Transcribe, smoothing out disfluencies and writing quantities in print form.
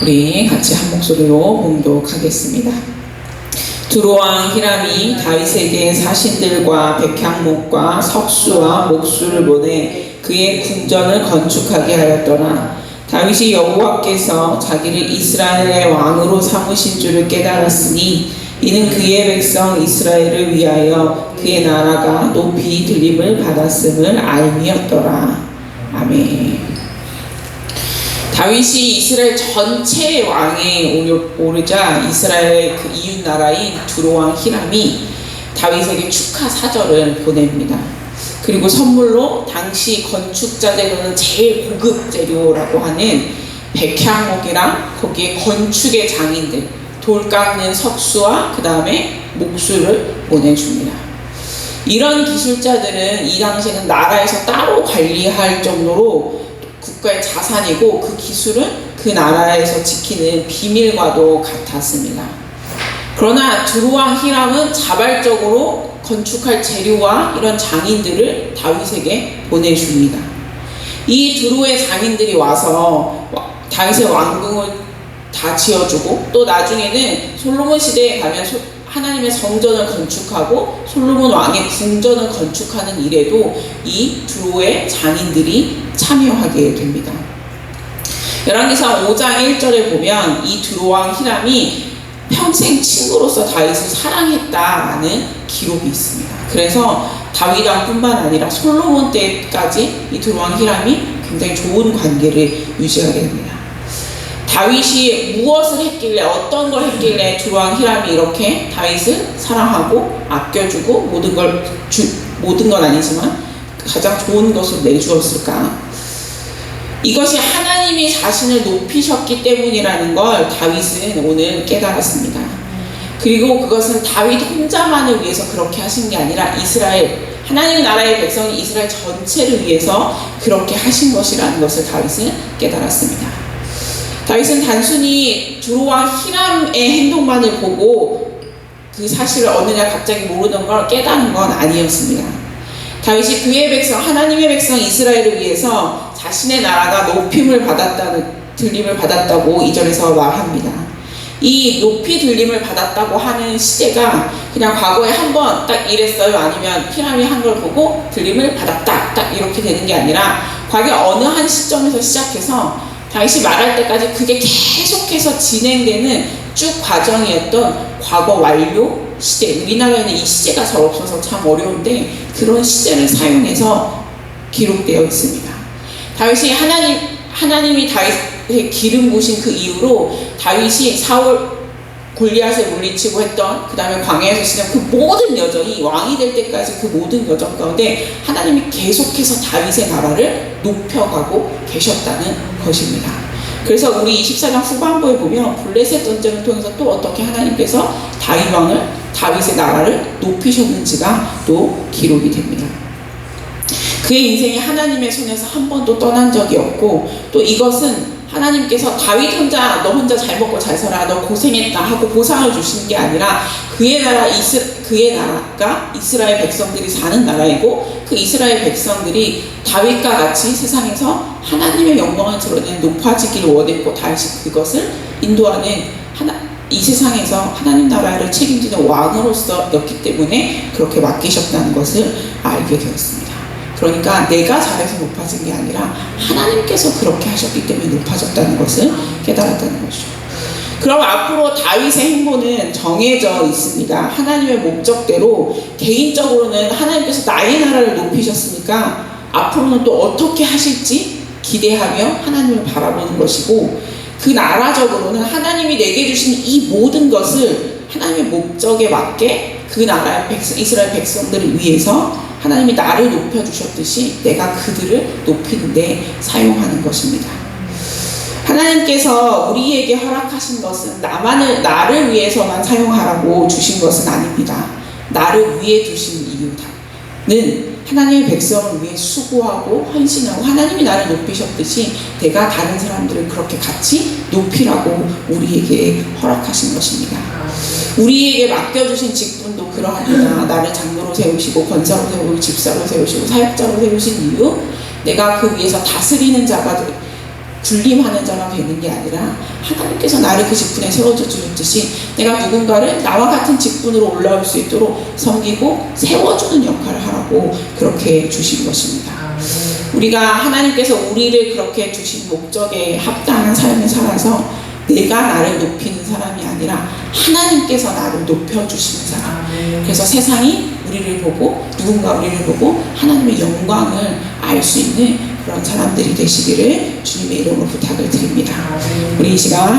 우리 같이 한 목소리로 봉독하겠습니다. 두로왕 히람이 다윗에게 사신들과 백향목과 석수와 목수를 보내 그의 궁전을 건축하게 하였더라. 다윗이 여호와께서 자기를 이스라엘의 왕으로 삼으신 줄을 깨달았으니 이는 그의 백성 이스라엘을 위하여 그의 나라가 높이 들림을 받았음을 알미였더라. 아멘. 다윗이 이스라엘 전체의 왕에 오르자 이스라엘의 그 이웃 나라인 두로왕 히람이 다윗에게 축하 사절을 보냅니다. 그리고 선물로 당시 건축자재로는 제일 고급 재료라고 하는 백향목이랑 거기에 건축의 장인들, 돌 깎는 석수와 그 다음에 목수를 보내줍니다. 이런 기술자들은 이 당시에는 나라에서 따로 관리할 정도로 국가의 자산이고 그 기술은 그 나라에서 지키는 비밀과도 같았습니다. 그러나 두로왕 히람은 자발적으로 건축할 재료와 이런 장인들을 다윗에게 보내줍니다. 이 두로의 장인들이 와서 다윗의 왕궁을 다 지어주고 또 나중에는 솔로몬 시대에 가면 하나님의 성전을 건축하고 솔로몬 왕의 궁전을 건축하는 일에도 이 두로의 장인들이 참여하게 됩니다. 열왕기상 5장 1절에 보면 이 두로왕 히람이 평생 친구로서 다윗을 사랑했다라는 기록이 있습니다. 그래서 다윗 왕뿐만 아니라 솔로몬 때까지 이 두로왕 히람이 굉장히 좋은 관계를 유지하게 됩니다. 다윗이 무엇을 했길래 어떤 걸 했길래 두로왕 히람이 이렇게 다윗을 사랑하고 아껴주고 모든 건 아니지만 가장 좋은 것을 내주었을까? 이것이 하나님이 자신을 높이셨기 때문이라는 걸 다윗은 오늘 깨달았습니다. 그리고 그것은 다윗 혼자만을 위해서 그렇게 하신 게 아니라 하나님 나라의 백성이 이스라엘 전체를 위해서 그렇게 하신 것이라는 것을 다윗은 깨달았습니다. 다윗은 단순히 두로왕 히람의 행동만을 보고 그 사실을 어느 날 갑자기 모르는 걸 깨닫는 건 아니었습니다. 다윗이 그의 백성, 하나님의 백성 이스라엘을 위해서 자신의 나라가 들림을 받았다고 2절에서 말합니다. 이 높이 들림을 받았다고 하는 시제가 그냥 과거에 한 번 딱 이랬어요, 아니면 히람이 한 걸 보고 들림을 받았다 딱 이렇게 되는 게 아니라 과거에 어느 한 시점에서 시작해서 다윗이 말할 때까지 그게 계속해서 진행되는 쭉 과정이었던 과거 완료 시제. 우리나라에는 이 시제가 잘 없어서 참 어려운데 그런 시제를 사용해서 기록되어 있습니다. 다윗이 하나님이 다윗의 기름 부으신 그 이후로 다윗이 사울 골리앗을 물리치고 했던 그 다음에 광야에서 지난 그 모든 여정이 왕이 될 때까지 그 모든 여정 가운데 하나님이 계속해서 다윗의 나라를 높여가고 계셨다는 것입니다. 그래서 우리 24장 후반부에 보면 블레셋 전쟁을 통해서 또 어떻게 하나님께서 다윗의 나라를 높이셨는지가 또 기록이 됩니다. 그의 인생이 하나님의 손에서 한 번도 떠난 적이 없고 또 이것은 하나님께서 다윗 너 혼자 잘 먹고 잘 살아, 너 고생했다 하고 보상을 주시는 게 아니라 그의 나라가 이스라엘 백성들이 사는 나라이고 그 이스라엘 백성들이 다윗과 같이 세상에서 하나님의 영광을 드러내는 높아지기를 원했고 다윗이 그것을 인도하는 이 세상에서 하나님 나라를 책임지는 왕으로서였기 때문에 그렇게 맡기셨다는 것을 알게 되었습니다. 그러니까 내가 잘해서 높아진 게 아니라 하나님께서 그렇게 하셨기 때문에 높아졌다는 것을 깨달았다는 것이죠. 그럼 앞으로 다윗의 행보는 정해져 있습니다. 하나님의 목적대로 개인적으로는 하나님께서 나의 나라를 높이셨으니까 앞으로는 또 어떻게 하실지 기대하며 하나님을 바라보는 것이고 그 나라적으로는 하나님이 내게 주신 이 모든 것을 하나님의 목적에 맞게 그 나라의 이스라엘 백성들을 위해서 하나님이 나를 높여주셨듯이 내가 그들을 높이는 데 사용하는 것입니다. 하나님께서 우리에게 허락하신 것은 나를 위해서만 사용하라고 주신 것은 아닙니다. 나를 위해 두신 이유는 하나님의 백성을 위해 수고하고 헌신하고 하나님이 나를 높이셨듯이 내가 다른 사람들을 그렇게 같이 높이라고 우리에게 허락하신 것입니다. 우리에게 맡겨주신 직분도 그러합니다. 나를 장로로 세우시고 권사로 세우고 집사로 세우시고 사역자로 세우신 이유, 내가 그 위에서 다스리는 자가 군림하는 자가 되는 게 아니라 하나님께서 나를 그 직분에 세워주듯이 내가 누군가를 나와 같은 직분으로 올라올 수 있도록 섬기고 세워주는 역할을 하라고 그렇게 주신 것입니다. 우리가 하나님께서 우리를 그렇게 주신 목적에 합당한 삶을 살아서 내가 나를 높이는 사람이 아니라 하나님께서 나를 높여주시는 사람. 그래서 세상이 우리를 보고 누군가 우리를 보고 하나님의 영광을 알 수 있는 그런 사람들이 되시기를 주님의 이름으로 부탁을 드립니다. 우리 이 시간